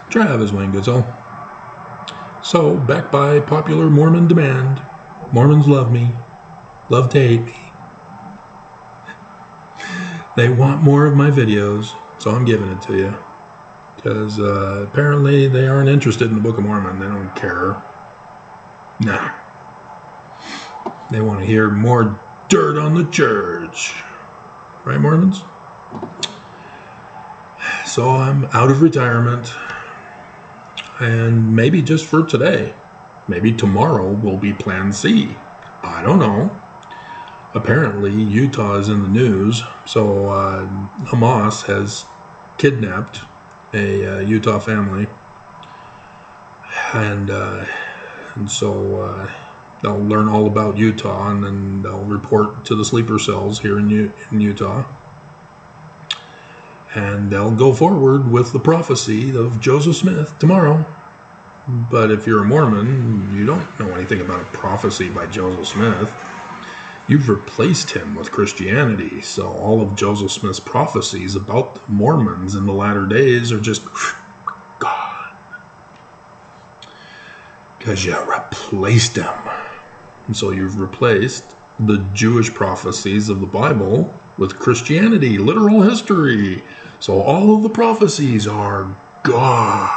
Travis Wayne Goodsell. So, back by popular Mormon demand, Mormons love me, love to hate me. They want more of my videos, so I'm giving it to you. Because apparently they aren't interested in the Book of Mormon. They don't care. Nah. They want to hear more dirt on the church. Right, Mormons? So I'm out of retirement. And maybe just for today. Maybe tomorrow will be Plan C. I don't know. Apparently Utah is in the news. So Hamas has kidnapped a Utah family. And so they'll learn all about Utah, and then they'll report to the sleeper cells here in Utah. And they'll go forward with the prophecy of Joseph Smith tomorrow. But if you're a Mormon, you don't know anything about a prophecy by Joseph Smith. You've replaced him with Christianity, so all of Joseph Smith's prophecies about the Mormons in the latter days are just gone. Because you replaced him. And so you've replaced the Jewish prophecies of the Bible with Christianity, literal history. So all of the prophecies are gone.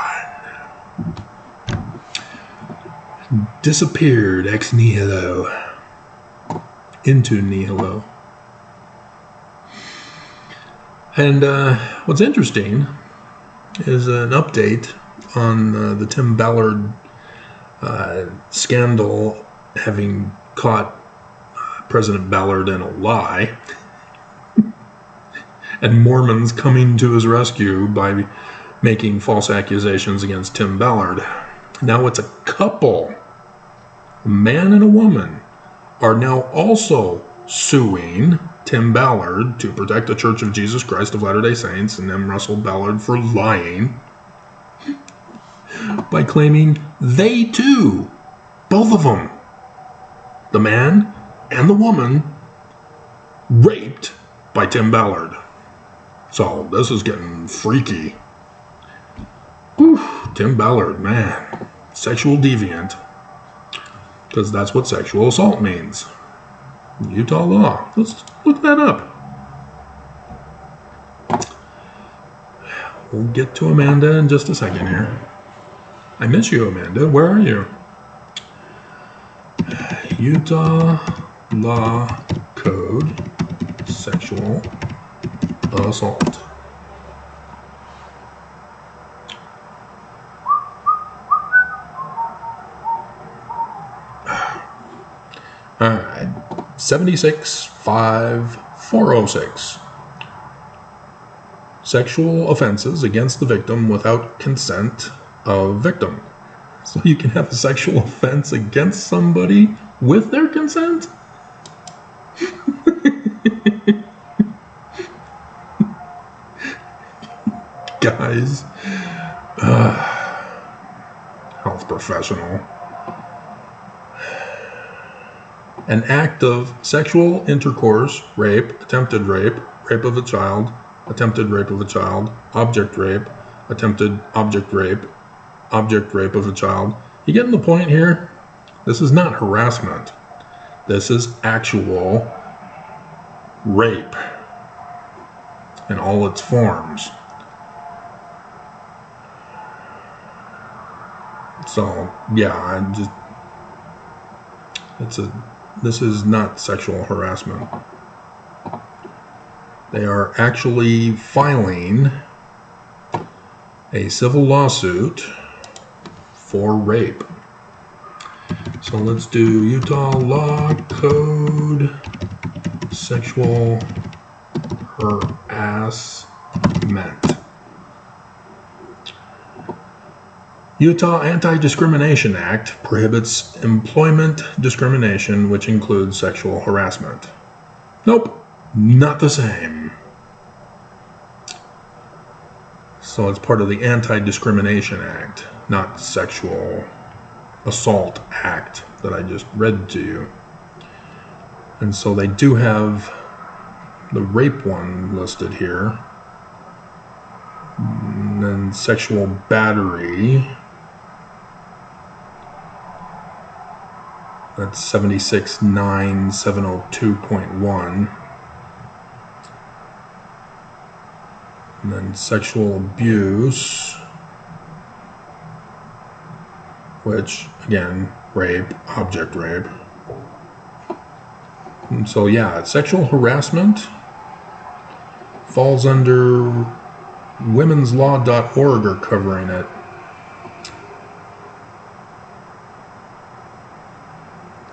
Disappeared ex nihilo. Into nihilo. And what's interesting is an update on the Tim Ballard scandal, having caught President Ballard in a lie, and Mormons coming to his rescue by making false accusations against Tim Ballard. Now it's a couple, a man and a woman, are now also suing Tim Ballard to protect the Church of Jesus Christ of Latter-day Saints and M. Russell Ballard for lying by claiming they too, both of them, the man and the woman, raped by Tim Ballard. So this is getting freaky. Whew, Tim Ballard, man, sexual deviant. Because that's what sexual assault means. Utah law. Let's look that up. We'll get to Amanda in just a second here. I miss you, Amanda. Where are you? Utah Law Code, sexual assault. All right, 765406. Sexual offenses against the victim without consent of victim. So you can have a sexual offense against somebody with their consent? Guys, health professional. An act of sexual intercourse, rape, attempted rape, rape of a child, attempted rape of a child, object rape, attempted object rape of a child. You getting the point here? This is not harassment. This is actual rape in all its forms. So, yeah, this is not sexual harassment. They are actually filing a civil lawsuit for rape. So let's do Utah Law Code, sexual harassment. Utah Anti-Discrimination Act prohibits employment discrimination, which includes sexual harassment. Nope, not the same. So it's part of the Anti-Discrimination Act, not Sexual Assault Act that I just read to you. And so they do have the rape one listed here. And then sexual battery, that's 769702.1. And then sexual abuse, which, again, rape, object rape. And so, yeah, sexual harassment falls under womenslaw.org are covering it.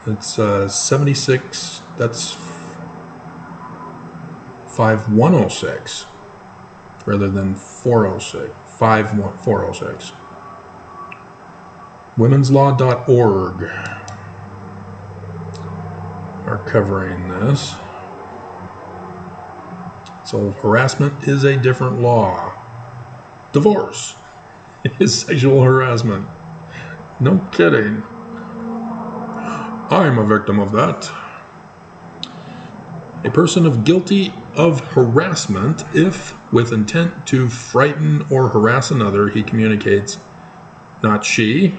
It's 76, that's 5106 rather than 406, 406. Womenslaw.org are covering this. So harassment is a different law. Divorce is sexual harassment. No kidding. I'm a victim of that. A person of guilty of harassment, if with intent to frighten or harass another, he communicates, not she.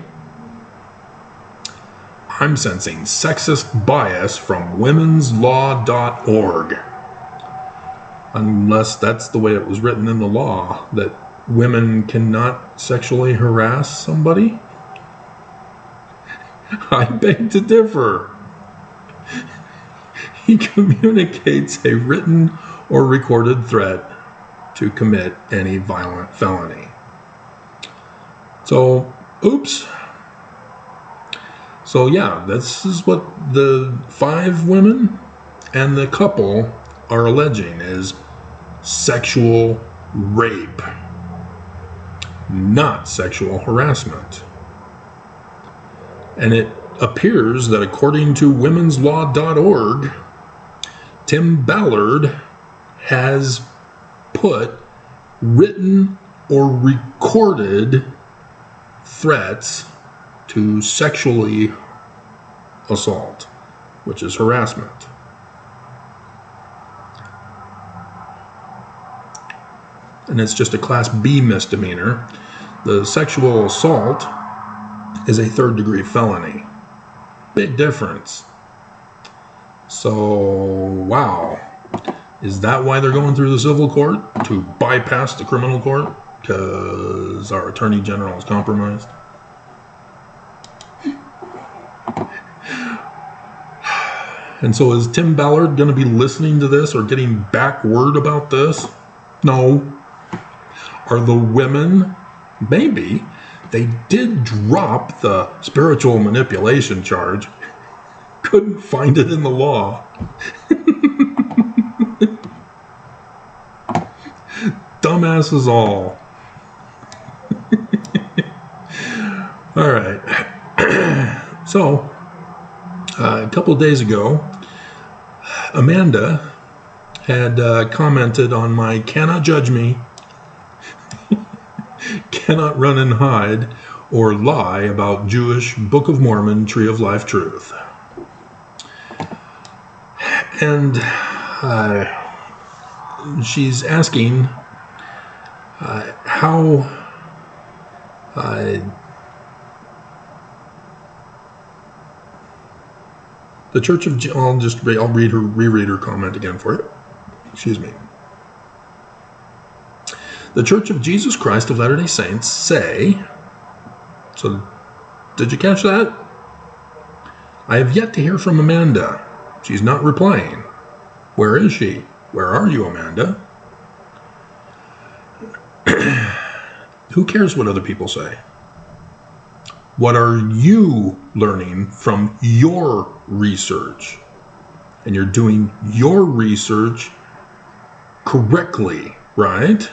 I'm sensing sexist bias from womenslaw.org. Unless that's the way it was written in the law, that women cannot sexually harass somebody. I beg to differ. He communicates a written or recorded threat to commit any violent felony. So, oops. So yeah, this is what the 5 women and the couple are alleging is sexual rape, not sexual harassment. And it appears that according to womenslaw.org, Tim Ballard has put written or recorded threats to sexually assault, which is harassment. And it's just a Class B misdemeanor. The sexual assault is a 3rd-degree felony. Big difference. So, wow. Is that why they're going through the civil court? To bypass the criminal court? Because our Attorney General is compromised? And so is Tim Ballard going to be listening to this or getting back word about this? No. Are the women? Maybe. They did drop the spiritual manipulation charge. Couldn't find it in the law. Dumbasses all. All right. So, a couple of days ago, Amanda had commented on my cannot judge me, cannot run and hide, or lie about Jewish Book of Mormon Tree of Life truth. And she's asking how the Church of... I'll reread her comment again for you. Excuse me. The Church of Jesus Christ of Latter-day Saints say... So, did you catch that? I have yet to hear from Amanda. She's not replying. Where is she? Where are you, Amanda? Who cares what other people say? What are you learning from your research? And you're doing your research correctly, right?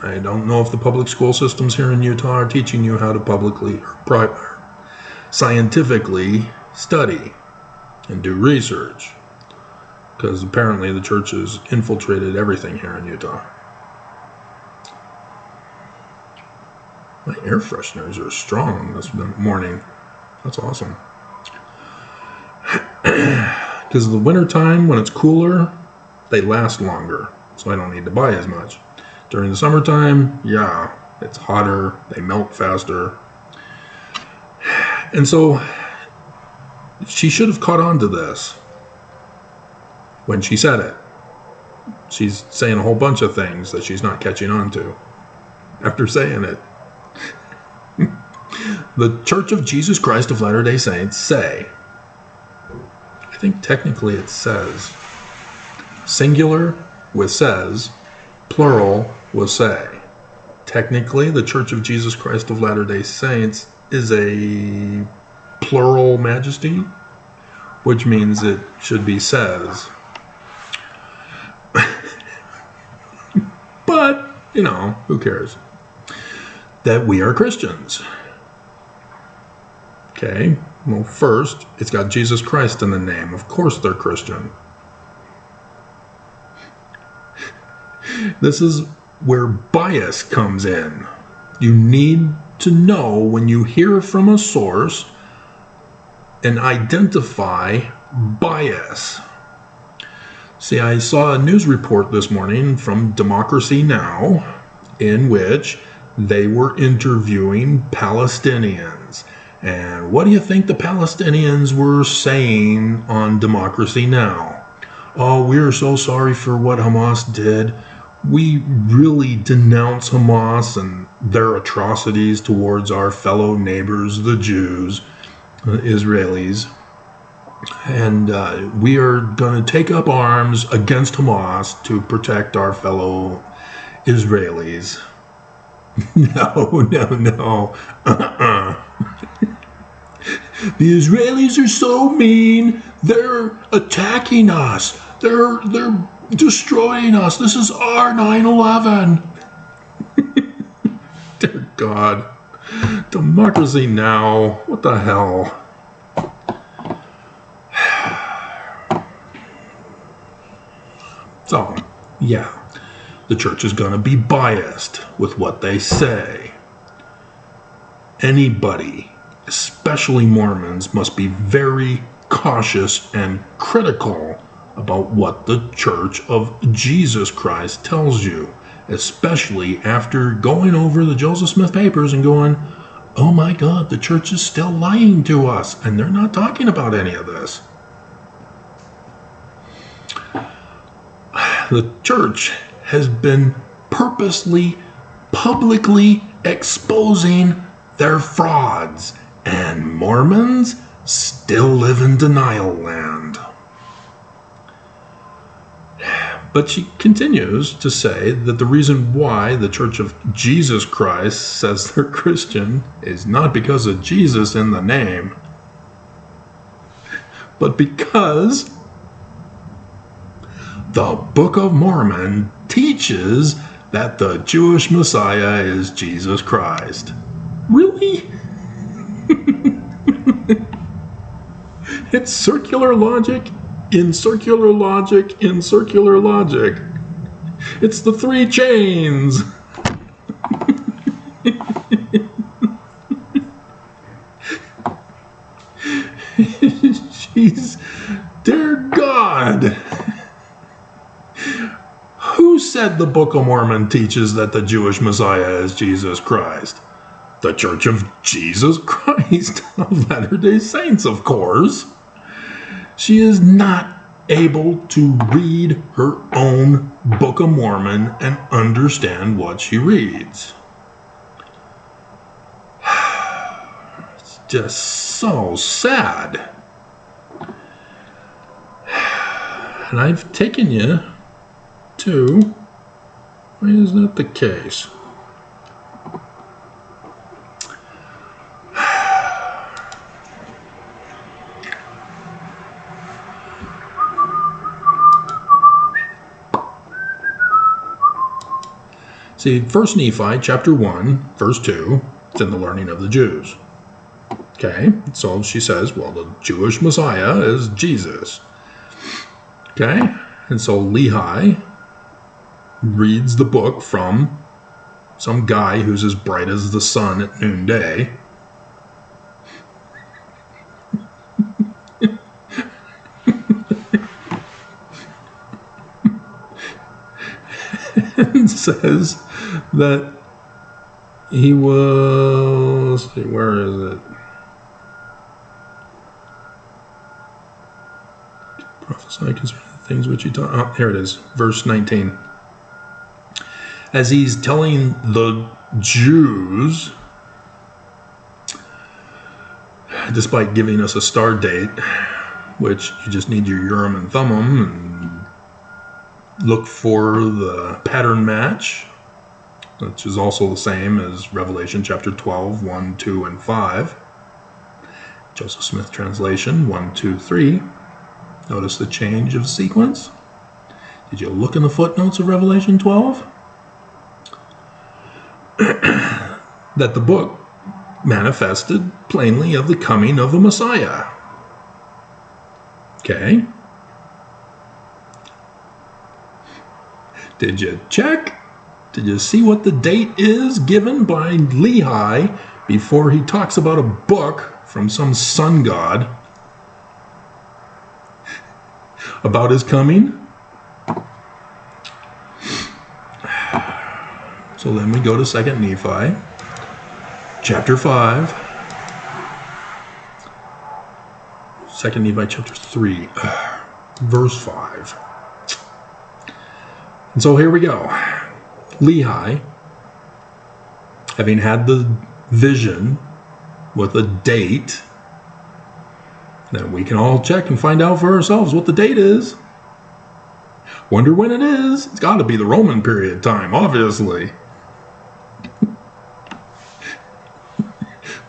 I don't know if the public school systems here in Utah are teaching you how to publicly or scientifically study and do research, because apparently the church has infiltrated everything here in Utah. My air fresheners are strong this morning. That's awesome. Because in the wintertime, when it's cooler, they last longer, so I don't need to buy as much. During the summertime, yeah, it's hotter, they melt faster. And so she should have caught on to this when she said it. She's saying a whole bunch of things that she's not catching on to after saying it. The Church of Jesus Christ of Latter-day Saints say, I think technically it says, singular with says, plural with say. Technically, the Church of Jesus Christ of Latter-day Saints is a plural majesty, which means it should be says. But, who cares? That we are Christians. Okay, well, first, it's got Jesus Christ in the name. Of course they're Christian. This is where bias comes in. You need to know when you hear from a source and identify bias. See, I saw a news report this morning from Democracy Now! In which they were interviewing Palestinians. And what do you think the Palestinians were saying on Democracy Now! Oh, we're so sorry for what Hamas did. We really denounce Hamas and their atrocities towards our fellow neighbors, the Jews, Israelis. And we are going to take up arms against Hamas to protect our fellow Israelis. No. The Israelis are so mean. They're attacking us. They're destroying us. This is our 9/11. Dear God. Democracy Now! What the hell? So, yeah, the church is going to be biased with what they say. Anybody, especially Mormons, must be very cautious and critical about what the Church of Jesus Christ tells you, especially after going over the Joseph Smith papers and going, oh my God, the church is still lying to us, and they're not talking about any of this. The church has been purposely, publicly exposing their frauds, and Mormons still live in denial land. But she continues to say that the reason why the Church of Jesus Christ says they're Christian is not because of Jesus in the name, but because the Book of Mormon teaches that the Jewish Messiah is Jesus Christ. Really? It's circular logic in circular logic in circular logic. It's the three chains. Jeez, dear God. Who said the Book of Mormon teaches that the Jewish Messiah is Jesus Christ? The Church of Jesus Christ of Latter-day Saints, of course. She is not able to read her own Book of Mormon and understand what she reads. It's just so sad. And I've taken you to, why is that the case? See, 1 Nephi chapter 1, verse 2, it's in the learning of the Jews. Okay, so she says, well, the Jewish Messiah is Jesus. Okay, and so Lehi reads the book from some guy who's as bright as the sun at noonday. And says that he was, let's see, where is it? Prophesy concerning the things which he taught. Oh, here it is, verse 19. As he's telling the Jews, despite giving us a star date, which you just need your Urim and Thummim and look for the pattern match, which is also the same as Revelation chapter 12, 1, 2, and 5. Joseph Smith translation, 1, 2, 3. Notice the change of sequence. Did you look in the footnotes of Revelation 12? That the book manifested plainly of the coming of the Messiah. Okay. Did you check? Did you see what the date is given by Lehi before he talks about a book from some sun god about his coming? So then we go to 2 Nephi, chapter 5. 2 Nephi chapter 3, verse 5. And so here we go. Lehi, having had the vision with a date, then we can all check and find out for ourselves what the date is. Wonder when it is. It's got to be the Roman period time, obviously.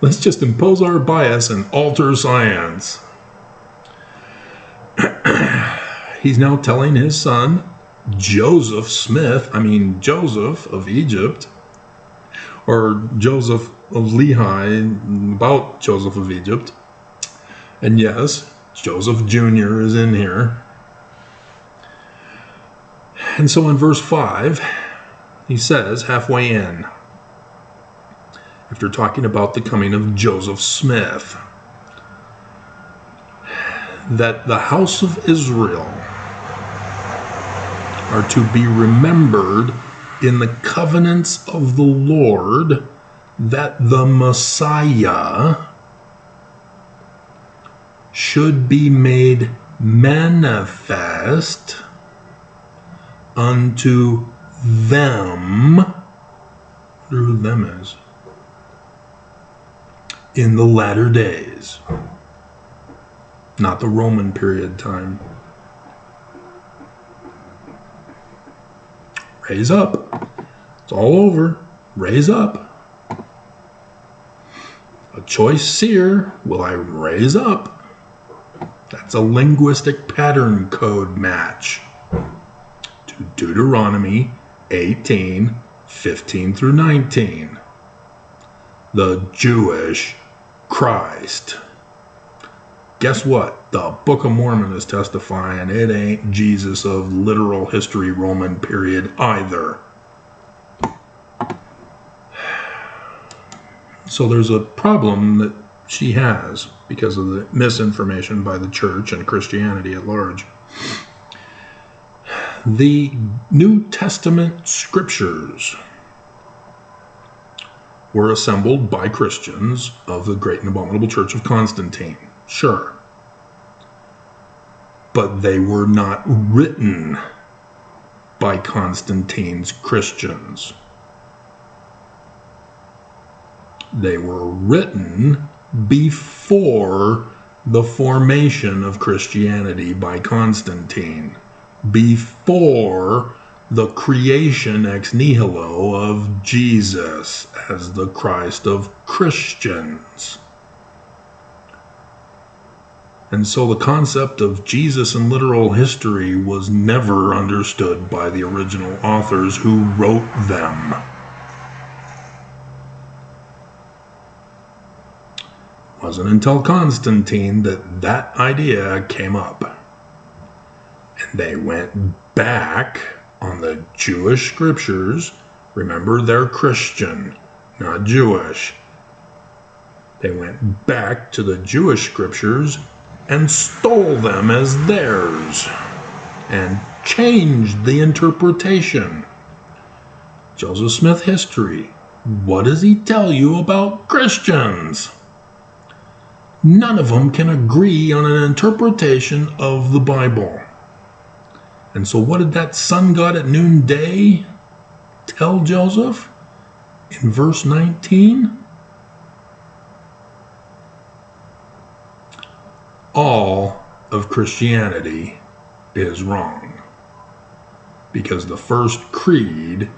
Let's just impose our bias and alter science. He's now telling his son, Joseph of Egypt, or Joseph of Lehi, about Joseph of Egypt. And yes, Joseph Jr. is in here. And so in verse 5, he says, halfway in, after talking about the coming of Joseph Smith, that the house of Israel are to be remembered in the covenants of the Lord, that the Messiah should be made manifest unto them. I wonder who them is. In the latter days. Not the Roman period time. Raise up. It's all over. Raise up. A choice seer will I raise up. That's a linguistic pattern code match to Deuteronomy 18, 15 through 19. The Jewish Christ. Guess what? The Book of Mormon is testifying it ain't Jesus of literal history Roman period either. So there's a problem that she has because of the misinformation by the church and Christianity at large. The New Testament scriptures were assembled by Christians of the Great and Abominable Church of Constantine. Sure. But they were not written by Constantine's Christians. They were written before the formation of Christianity by Constantine, before the creation ex nihilo of Jesus as the Christ of Christians. And so the concept of Jesus in literal history was never understood by the original authors who wrote them. It wasn't until Constantine that idea came up. And they went back on the Jewish scriptures. Remember, they're Christian, not Jewish. They went back to the Jewish scriptures and stole them as theirs and changed the interpretation. Joseph Smith history. What does he tell you about Christians? None of them can agree on an interpretation of the Bible. And so what did that sun god at noonday tell Joseph in verse 19? All of Christianity is wrong, because the first creed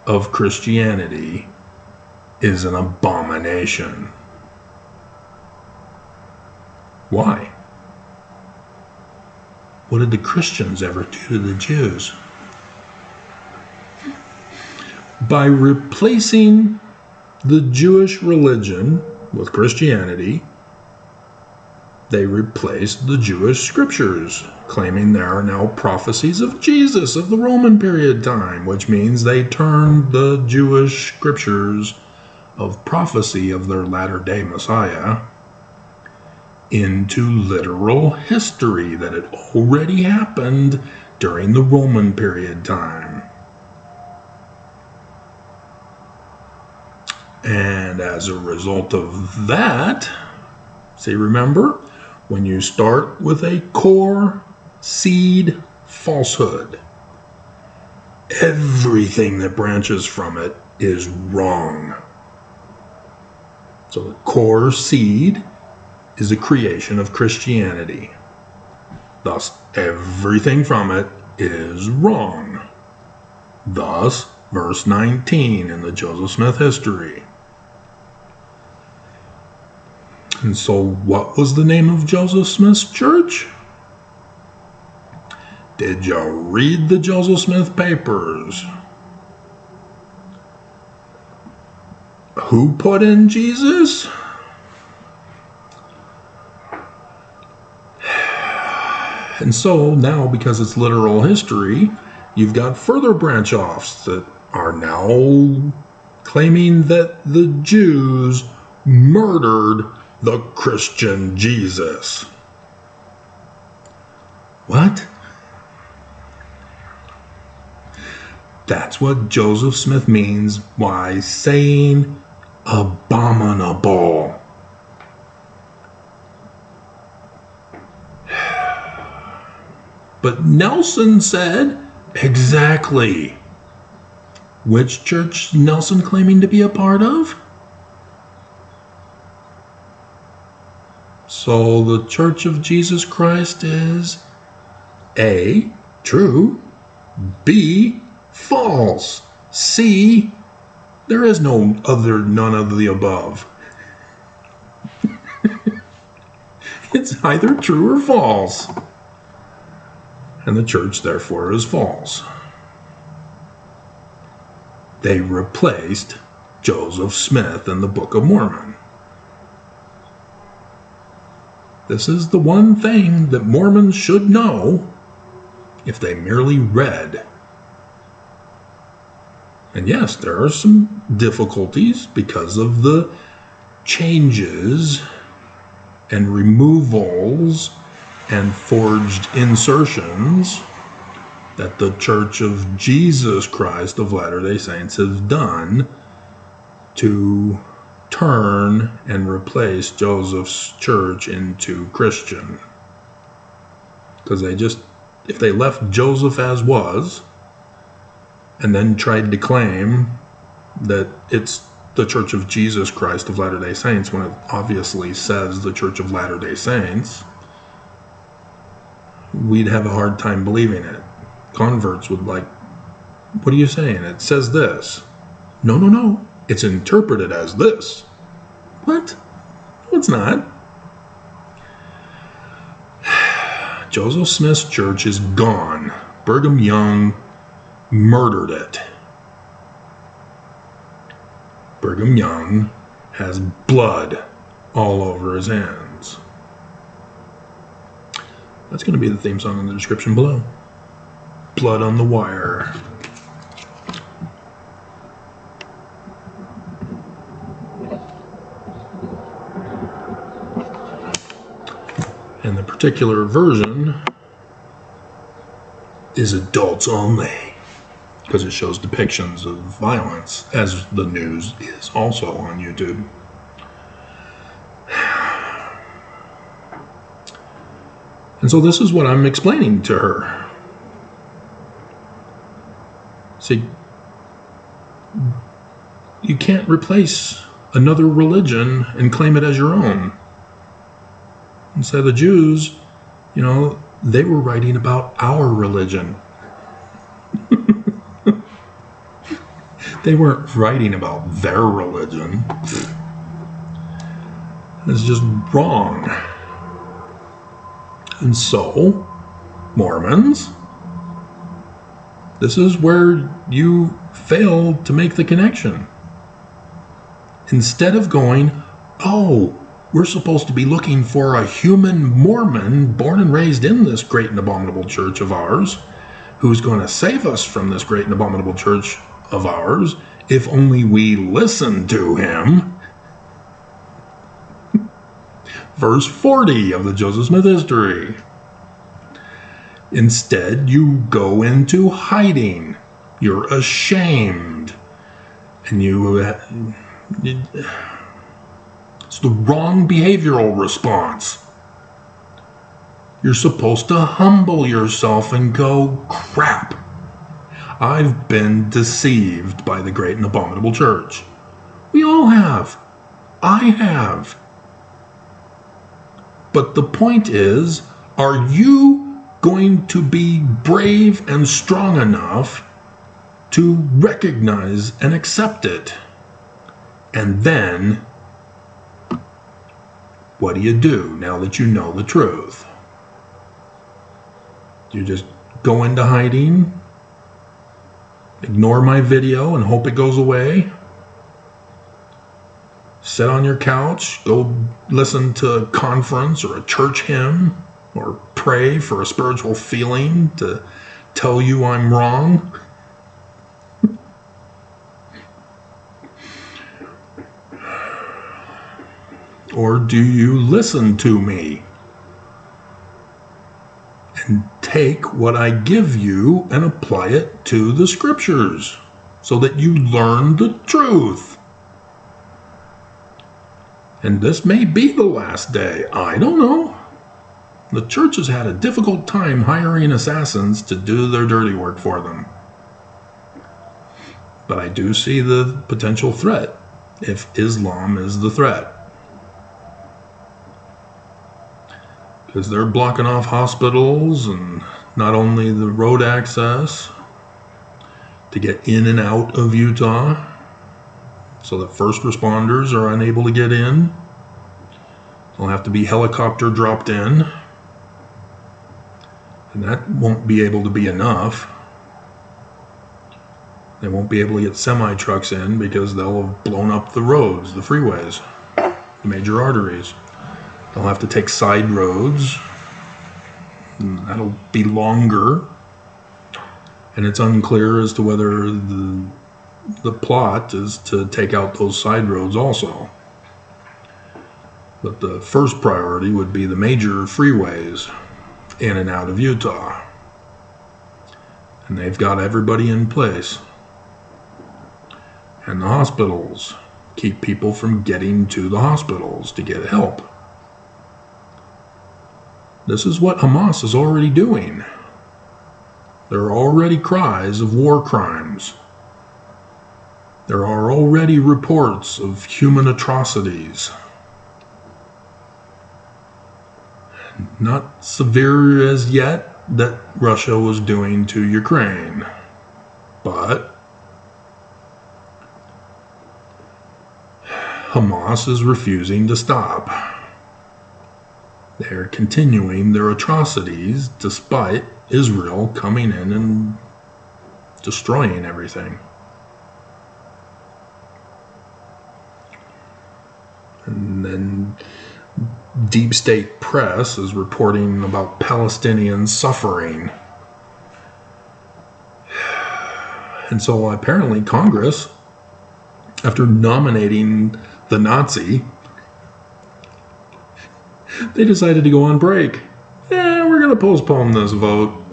of Christianity is an abomination. Why? What did the Christians ever do to the Jews? By replacing the Jewish religion with Christianity, they replaced the Jewish scriptures, claiming there are now prophecies of Jesus of the Roman period time, which means they turned the Jewish scriptures of prophecy of their latter-day Messiah into literal history that had already happened during the Roman period time. And as a result of that, see, remember, when you start with a core seed falsehood, everything that branches from it is wrong. So the core seed is a creation of Christianity. Thus, everything from it is wrong. Thus, verse 19 in the Joseph Smith history. And so what was the name of Joseph Smith's church? Did you read the Joseph Smith papers? Who put in Jesus? And so now, because it's literal history, you've got further branch-offs that are now claiming that the Jews murdered the Christian Jesus. What? That's what Joseph Smith means by saying abominable. But Nelson said, exactly. Which church is Nelson claiming to be a part of? So the Church of Jesus Christ is A, true, B, false, C, there is none of the above. It's either true or false. And the church, therefore, is false. They replaced Joseph Smith in the Book of Mormon. This is the one thing that Mormons should know if they merely read. And yes, there are some difficulties because of the changes and removals and forged insertions that the Church of Jesus Christ of Latter-day Saints has done to turn and replace Joseph's church into Christian. Because if they left Joseph as was, and then tried to claim that it's the Church of Jesus Christ of Latter-day Saints, when it obviously says the Church of Latter-day Saints, we'd have a hard time believing it. Converts would like, what are you saying? It says this. No. It's interpreted as this. What? No, it's not. Joseph Smith's church is gone. Brigham Young murdered it. Brigham Young has blood all over his hands. That's going to be the theme song in the description below. Blood on the Wire. And the particular version is adults only. because it shows depictions of violence, as the news is also on YouTube. And so this is what I'm explaining to her. See, you can't replace another religion and claim it as your own. And so the Jews, they were writing about our religion. They weren't writing about their religion. It's just wrong. And so, Mormons, this is where you fail to make the connection. Instead of going, oh, we're supposed to be looking for a human Mormon born and raised in this great and abominable church of ours, who's going to save us from this great and abominable church of ours, if only we listen to him. Verse 40 of the Joseph Smith history. Instead, you go into hiding. You're ashamed. And it's the wrong behavioral response. You're supposed to humble yourself and go, crap. I've been deceived by the great and abominable church. We all have. I have. But the point is, are you going to be brave and strong enough to recognize and accept it? And then, what do you do now that you know the truth? Do you just go into hiding? Ignore my video and hope it goes away? Sit on your couch, go listen to a conference or a church hymn, or pray for a spiritual feeling to tell you I'm wrong? Or do you listen to me and take what I give you and apply it to the scriptures so that you learn the truth? And this may be the last day. I don't know. The church has had a difficult time hiring assassins to do their dirty work for them. But I do see the potential threat if Islam is the threat. Because they're blocking off hospitals and not only the road access to get in and out of Utah, so that first responders are unable to get in. They'll have to be helicopter dropped in. And that won't be able to be enough. They won't be able to get semi-trucks in because they'll have blown up the roads, the freeways, the major arteries. They'll have to take side roads. And that'll be longer. And it's unclear as to whether the plot is to take out those side roads also. But the first priority would be the major freeways in and out of Utah. And they've got everybody in place. And the hospitals keep people from getting to the hospitals to get help. This is what Hamas is already doing. There are already cries of war crimes. There are already reports of human atrocities. Not severe as yet that Russia was doing to Ukraine, but Hamas is refusing to stop. They're continuing their atrocities despite Israel coming in and destroying everything. And then deep state press is reporting about Palestinian suffering. And so apparently Congress, after nominating the Nazi, they decided to go on break. We're going to postpone this vote.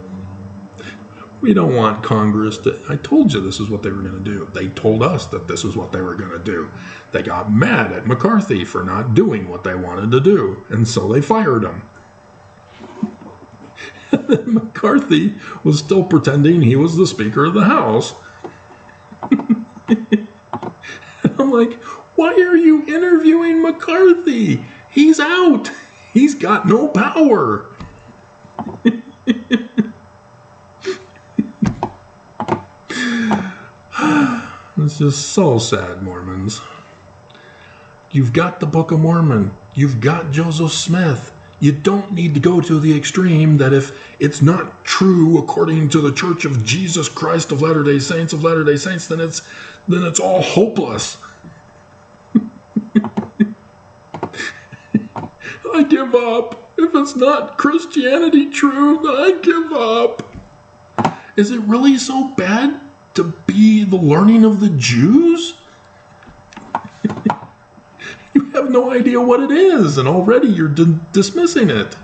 We don't want Congress to... I told you this is what they were going to do. They told us that this is what they were going to do. They got mad at McCarthy for not doing what they wanted to do, and so they fired him. And then McCarthy was still pretending he was the Speaker of the House. And I'm like, why are you interviewing McCarthy? He's out. He's got no power. It's just so sad, Mormons. You've got the Book of Mormon. You've got Joseph Smith. You don't need to go to the extreme that if it's not true according to the Church of Jesus Christ of Latter-day Saints, then it's all hopeless. I give up. If it's not Christianity true, then I give up. Is it really so bad to be the learning of the Jews? You have no idea what it is, and already you're dismissing it.